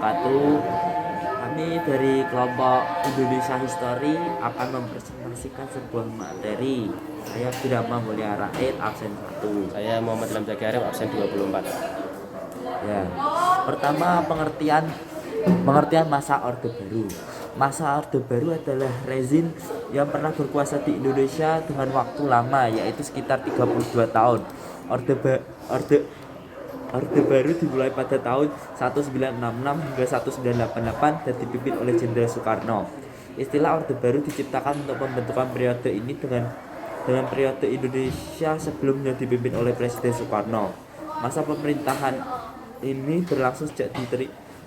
wabarakatuh. Kami dari kelompok Indonesia History akan mempresentasikan sebuah materi. Saya Birama Mulia Raid, absen 1. Saya Muhammad Ilham Zaki Arif, absen 24. Ya. Pertama, pengertian masa Orde Baru. Masa Orde Baru adalah rezim yang pernah berkuasa di Indonesia dengan waktu lama, yaitu sekitar 32 tahun. Orde Baru dimulai pada tahun 1966 hingga 1988 dan dipimpin oleh Jenderal Soekarno. Istilah Orde Baru diciptakan untuk pembentukan periode ini dengan periode Indonesia sebelumnya dipimpin oleh Presiden Soekarno. Masa pemerintahan ini berlangsung sejak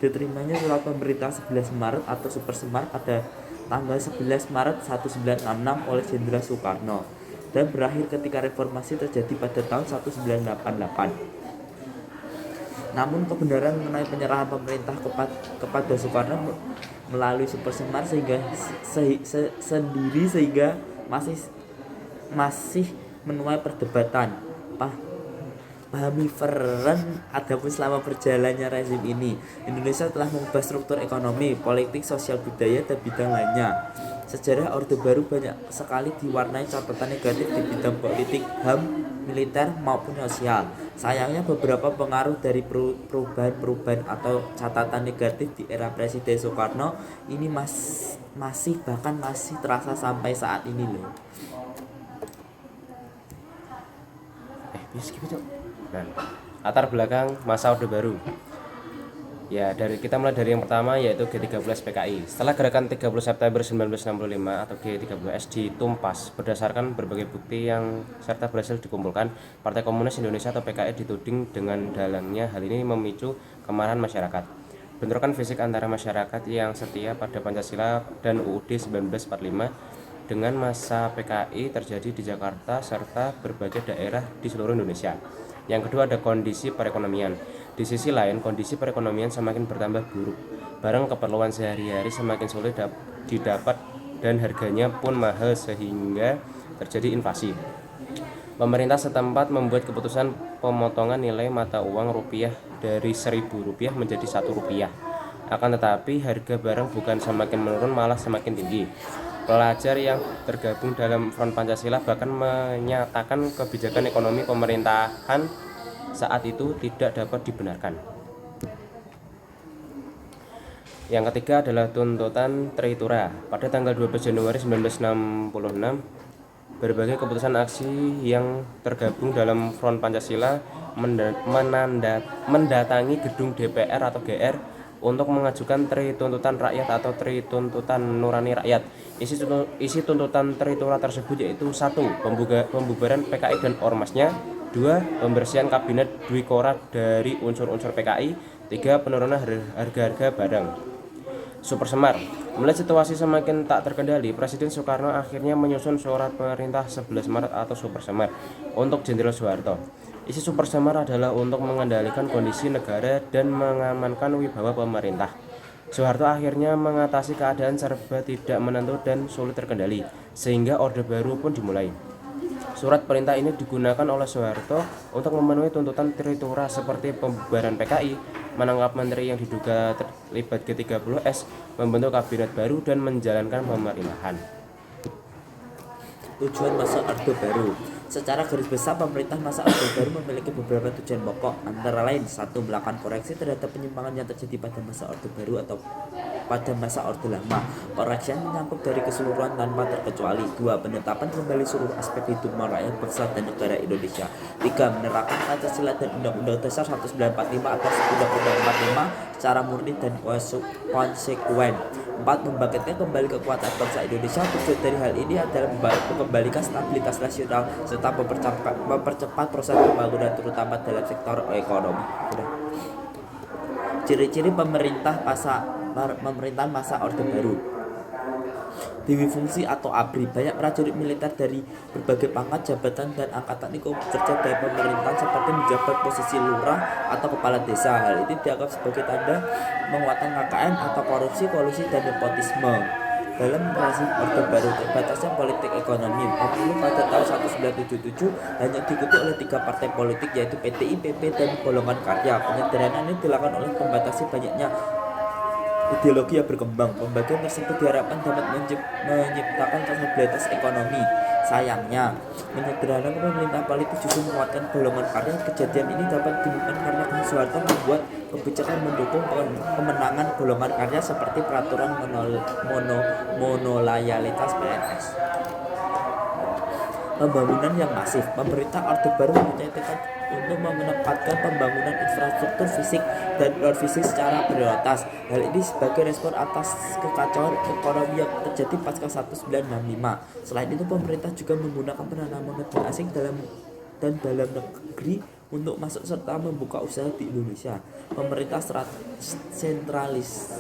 diterimanya surat pemerintah 11 Maret atau Super Semar pada tanggal 11 Maret 1966 oleh Jenderal Soekarno dan berakhir ketika reformasi terjadi pada tahun 1988. Namun kebenaran mengenai penyerahan pemerintah kepada Soekarno melalui Super Semar sehingga masih menuai perdebatan. Pahamiferan adapun selama berjalannya rezim ini, Indonesia telah mengubah struktur ekonomi, politik, sosial, budaya, dan bidang lainnya. Sejarah Orde Baru banyak sekali diwarnai catatan negatif di bidang politik, HAM, militer, maupun sosial. Sayangnya beberapa pengaruh dari perubahan-perubahan atau catatan negatif di era Presiden Soekarno ini masih terasa sampai saat ini loh. Latar belakang masa Orde Baru. Ya, kita mulai dari yang pertama, yaitu G13 PKI. Setelah gerakan 30 September 1965 atau G13S ditumpas berdasarkan berbagai bukti yang serta berhasil dikumpulkan, Partai Komunis Indonesia atau PKI dituding dengan dalangnya. Hal ini memicu kemarahan masyarakat. Bentrokan fisik antara masyarakat yang setia pada Pancasila dan UUD 1945 dengan massa PKI terjadi di Jakarta serta berbagai daerah di seluruh Indonesia. Yang kedua, ada kondisi perekonomian. Di sisi lain, kondisi perekonomian semakin bertambah buruk. Barang keperluan sehari-hari semakin sulit didapat dan harganya pun mahal sehingga terjadi inflasi. Pemerintah setempat membuat keputusan pemotongan nilai mata uang rupiah dari Rp1.000 menjadi Rp1. Akan tetapi harga barang bukan semakin menurun, malah semakin tinggi. Pelajar yang tergabung dalam Front Pancasila bahkan menyatakan kebijakan ekonomi pemerintahan saat itu tidak dapat dibenarkan. Yang ketiga adalah tuntutan Traitura. Pada tanggal 12 Januari 1966, berbagai keputusan aksi yang tergabung dalam Front Pancasila mendatangi gedung DPR atau GR untuk mengajukan tuntutan rakyat atau tuntutan nurani rakyat. Isi tuntutan Traitura tersebut yaitu 1. Pembubaran PKI dan ormasnya. 2. Pembersihan kabinet Dwikora dari unsur-unsur PKI. 3. Penurunan harga-harga barang. Super Semar. Melihat situasi semakin tak terkendali, Presiden Soekarno akhirnya menyusun surat perintah 11 Maret atau Super Semar untuk Jenderal Soeharto. Isi Super Semar adalah untuk mengendalikan kondisi negara dan mengamankan wibawa pemerintah. Soeharto akhirnya mengatasi keadaan serba tidak menentu dan sulit terkendali, sehingga Orde Baru pun dimulai. Surat perintah ini digunakan oleh Soeharto untuk memenuhi tuntutan Traitura seperti pembubaran PKI, menangkap menteri yang diduga terlibat G30S, membentuk kabinet baru, dan menjalankan pemerintahan. Tujuan masa Orde Baru. Secara garis besar, pemerintah masa Orde Baru memiliki beberapa tujuan pokok, antara lain 1. Melakukan koreksi terhadap penyimpangan yang terjadi pada masa Orde Baru atau pada masa Orde Lama. Koreksi yang menyangkut dari keseluruhan tanpa terkecuali. 2. Penetapan kembali seluruh aspek hidup rakyat bangsa dan negara Indonesia. 3. Menerapkan Pancasila dan Undang-Undang Dasar 1945 atau Undang-Undang 45 secara murni dan konsekuen. 4. Membangkitkan kembali kekuatan bangsa Indonesia. Tujuan dari hal ini adalah mengembalikan stabilitas nasional serta mempercepat proses pembangunan terutama dalam sektor ekonomi. Ciri-ciri pemerintahan masa Orde Baru. Dewi fungsi atau ABRI. Banyak prajurit militer dari berbagai pangkat, jabatan, dan angkatan ikut bekerja dalam pemerintahan seperti menjabat posisi lurah atau kepala desa. Hal ini dianggap sebagai tanda penguatan KKN atau korupsi, kolusi, dan nepotisme. Dalam rezim Orde Baru, terbatasnya politik ekonomi. Pemilu pada tahun 1977 hanya diikuti oleh 3 partai politik, yaitu PTI, PP, dan Golongan Karya. Penyederhanaan ini dilakukan oleh membatasi banyaknya ideologi yang berkembang. Pembagian tersebut diharapkan dapat menciptakan stabilitas ekonomi. Sayangnya, menyederhanakan pemerintah politik justru menguatkan golongan karya. Kejadian ini dapat ditemukan karena Soeharto membuat kebijakan mendukung kemenangan golongan karya seperti peraturan monolayalitas PNS. Pembangunan yang masif. Pemerintah Orde Baru mempunyai tekad untuk menempatkan pembangunan infrastruktur fisik dan non-fisik secara prioritas. Hal ini sebagai respon atas kekacauan ekonomi yang terjadi pasca 1965. Selain itu, pemerintah juga menggunakan penanaman modal asing dalam negeri untuk masuk serta membuka usaha di Indonesia. Pemerintah sentralistik.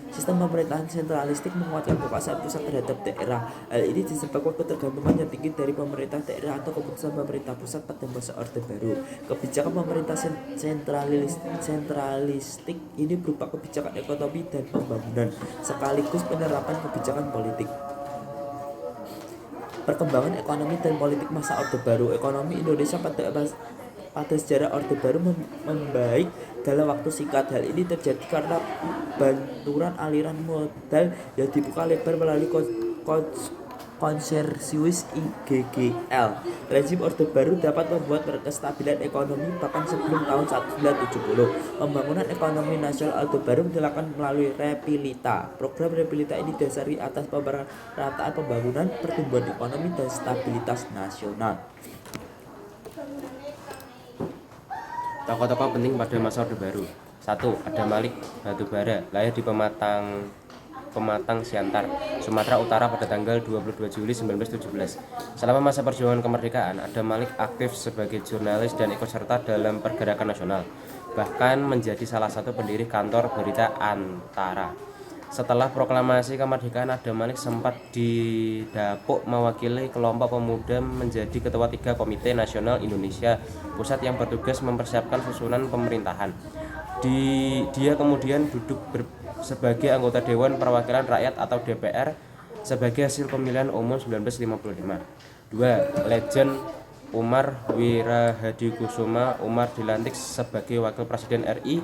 Sistem pemerintahan sentralistik menguatkan kekuasaan pusat terhadap daerah. Hal ini disebabkan ketergantungan yang tinggi dari pemerintah daerah atau keputusan pemerintah pusat pada masa Orde Baru. Kebijakan pemerintah sentralistik ini berupa kebijakan ekonomi dan pembangunan, sekaligus penerapan kebijakan politik. Perkembangan ekonomi dan politik masa Orde Baru. Ekonomi Indonesia pada sejarah Orde Baru membaik dalam waktu singkat. Hal ini terjadi karena banturan aliran modal yang dibuka lebar melalui konsorsium IGGL. Rezim Orde Baru dapat membuat kestabilan ekonomi bahkan sebelum tahun 1970. Pembangunan ekonomi nasional Orde Baru dilakukan melalui Repilita. Program Repilita ini didasari atas pemerataan pembangunan, pertumbuhan ekonomi, dan stabilitas nasional. Tokoh-tokoh penting pada masa Orde Baru. 1. Adam Malik Batubara, lahir di Pematang Siantar, Sumatera Utara pada tanggal 22 Juli 1917. Selama masa perjuangan kemerdekaan, Adam Malik aktif sebagai jurnalis dan ikut serta dalam pergerakan nasional, bahkan menjadi salah satu pendiri kantor berita Antara. Setelah proklamasi kemerdekaan, Adam Malik sempat didapuk mewakili kelompok pemuda menjadi ketua 3 Komite Nasional Indonesia Pusat yang bertugas mempersiapkan susunan pemerintahan. Dia kemudian duduk sebagai anggota Dewan Perwakilan Rakyat atau DPR sebagai hasil pemilihan umum 1955. 2. Legend Umar Wirahadikusuma. Umar dilantik sebagai Wakil Presiden RI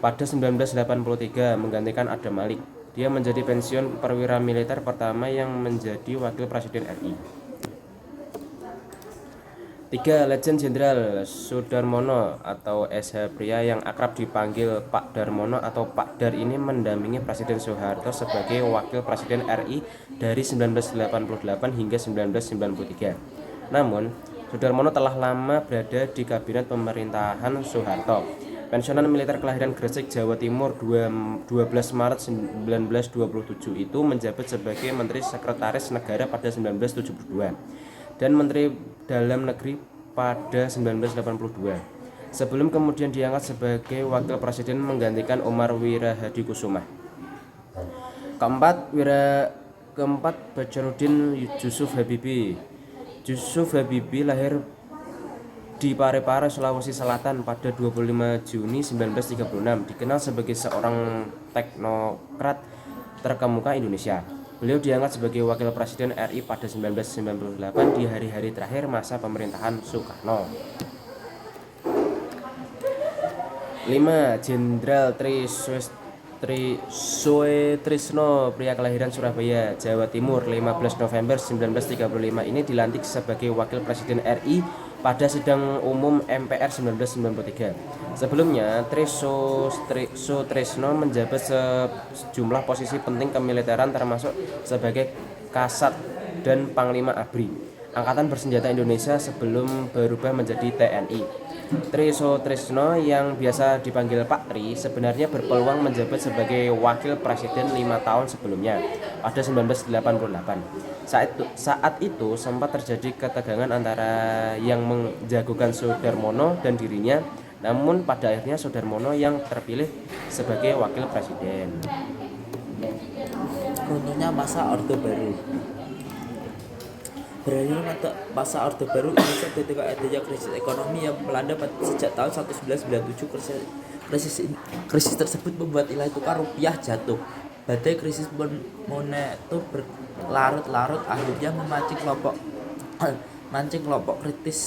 pada 1983 menggantikan Adam Malik. Dia menjadi pensiun perwira militer pertama yang menjadi Wakil Presiden RI. 3. Legend Jenderal Sudarmono atau SH Pria yang akrab dipanggil Pak Darmono atau Pak Dar ini mendampingi Presiden Soeharto sebagai Wakil Presiden RI dari 1988 hingga 1993. Namun, Sudarmono telah lama berada di kabinet pemerintahan Soeharto. Pensiunan militer kelahiran Gresik, Jawa Timur 12 Maret 1927 itu menjabat sebagai Menteri Sekretaris Negara pada 1972 dan Menteri Dalam Negeri pada 1982. Sebelum kemudian diangkat sebagai Wakil Presiden menggantikan Umar Wirahadikusuma. Keempat, Bajaruddin Yusuf Habibie. Yusuf Habibie lahir di Parepare, Sulawesi Selatan pada 25 Juni 1936, dikenal sebagai seorang teknokrat terkemuka Indonesia. Beliau diangkat sebagai Wakil Presiden RI pada 1998 di hari-hari terakhir masa pemerintahan Soekarno. 5. Jenderal Suetrisno, pria kelahiran Surabaya, Jawa Timur, 15 November 1935 ini dilantik sebagai Wakil Presiden RI pada sidang umum MPR 1993. Sebelumnya, Sutrisno menjabat sejumlah posisi penting kemiliteran termasuk sebagai Kasat dan Panglima ABRI, Angkatan Bersenjata Indonesia sebelum berubah menjadi TNI. Sutrisno yang biasa dipanggil Pak Tri sebenarnya berpeluang menjabat sebagai Wakil Presiden 5 tahun sebelumnya pada 1988. Saat itu sempat terjadi ketegangan antara yang menjagokan Sudarmono dan dirinya, namun pada akhirnya Sudarmono yang terpilih sebagai Wakil Presiden. Runtuhnya masa Orde Baru. Berakhirnya masa Orde Baru Indonesia ketika adanya krisis ekonomi yang melanda sejak tahun 1997. Krisis tersebut membuat nilai tukar rupiah jatuh. Badai krisis moneter berlarut-larut akhirnya memancing kelompok kritis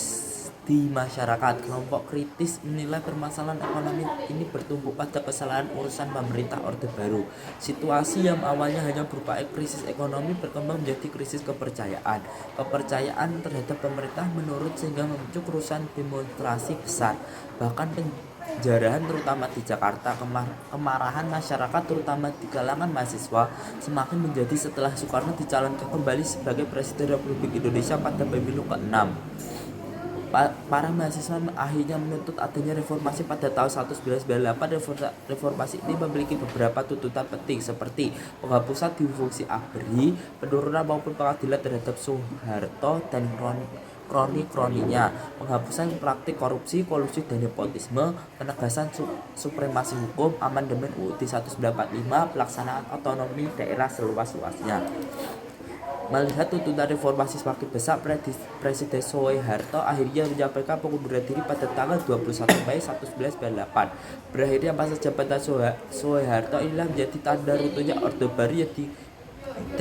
di masyarakat. Kelompok kritis menilai permasalahan ekonomi ini bertumbuh pada kesalahan urusan pemerintah Orde Baru. Situasi yang awalnya hanya berupa krisis ekonomi berkembang menjadi krisis kepercayaan. Kepercayaan terhadap pemerintah menurun sehingga memicu kerusuhan demonstrasi besar. Bahkan penjarahan terutama di Jakarta. Kemarahan masyarakat terutama di kalangan mahasiswa semakin menjadi setelah Soekarno dicalonkan kembali sebagai Presiden Republik Indonesia pada pemilu ke-6. Para mahasiswa akhirnya menuntut adanya reformasi pada tahun 1998. Reformasi ini memiliki beberapa tuntutan penting seperti penghapusan difungsi ABRI, penurunan maupun pengadilan terhadap Soeharto dan kroni-kroninya, penghapusan praktik korupsi, kolusi dan nepotisme, penegasan supremasi hukum, amandemen UUD 1945, pelaksanaan otonomi daerah seluas-luasnya. Melihat tuntutan reformasi semakin besar, Presiden Soeharto akhirnya menyampaikan pengunduran diri pada tanggal 21 Mei 1998. Berakhirnya masa jabatan Soeharto inilah menjadi tanda runtuhnya Orde Baru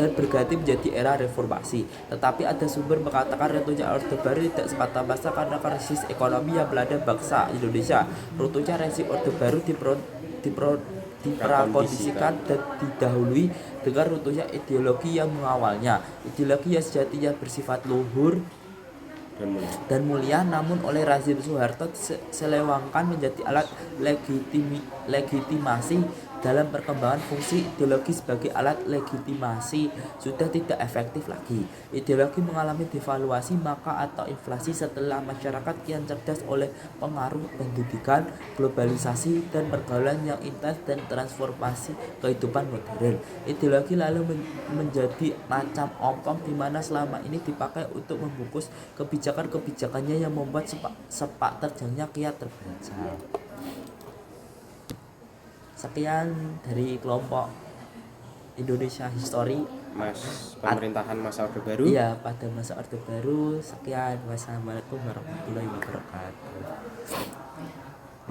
dan berganti menjadi era reformasi. Tetapi ada sumber mengatakan runtuhnya Orde Baru tidak semata-mata karena krisis ekonomi yang melanda bangsa Indonesia. Runtuhnya rezim Orde Baru diprakondisikan dan didahului dengan runtuhnya ideologi yang mengawalnya. Ideologi yang sejatinya bersifat luhur dan mulia, namun oleh rezim Soeharto selewangkan menjadi alat legitimasi dalam perkembangan fungsi ideologi sebagai alat legitimasi sudah tidak efektif lagi. Ideologi mengalami devaluasi maka atau inflasi setelah masyarakat kian cerdas oleh pengaruh pendidikan, globalisasi, dan pergaulan yang intens dan transformasi kehidupan modern. Ideologi lalu menjadi macam ompong di mana selama ini dipakai untuk membungkus kebijakan-kebijakannya yang membuat sepak terjangnya kian terbaca. Sekian dari kelompok Indonesia History. Pemerintahan masa Orde Baru. Iya, pada masa Orde Baru. Sekian. Wassalamualaikum warahmatullahi wabarakatuh.